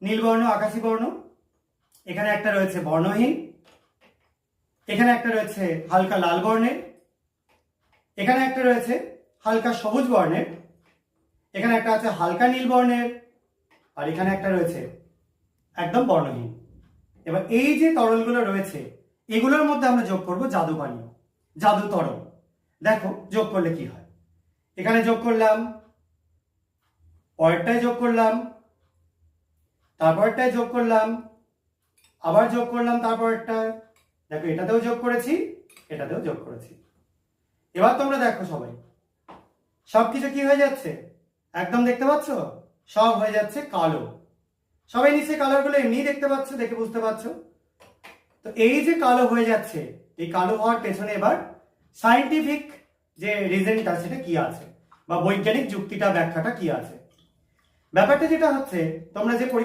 নীলবর্ণ, আকাশী বর্ণ, এখানে একটা রয়েছে বর্ণহীন, এখানে একটা রয়েছে হালকা লাল বর্ণের, এখানে একটা রয়েছে হালকা সবুজ বর্ণের, এখানে একটা আছে হালকা নীল বর্ণের, আর এখানে একটা রয়েছে একদম বর্ণহীন। এবার এই যে তরলগুলো রয়েছে এগুলোর মধ্যে আমরা যোগ করব জাদু পানীয়, জাদু তরল। দেখো যোগ করলে কি হয়। এখানে যোগ করলাম, পরেরটায় যোগ করলাম, তারপরটায় যোগ করলাম, আবার যোগ করলাম তারপরটায়। দেখো এটাতেও যোগ করেছি, এটাতেও যোগ করেছি। এবার তোমরা দেখো সবাই, সবকিছু কি হয়ে যাচ্ছে একদম দেখতে পাচ্ছ, সব হয়ে যাচ্ছে কালো। সবাই নিশ্চয়ই কালারগুলো এমনি দেখতে পাচ্ছ, দেখে বুঝতে পারছো। তো এই যে কালো হয়ে যাচ্ছে, এই কালো হওয়ার পেছনে এবার সায়েন্টিফিক যে রিজনটা সেটা কি আছে, বা বৈজ্ঞানিক যুক্তিটা ব্যাখ্যাটা কি আছে। ব্যাপারটা যেটা হচ্ছে, তোমরা যে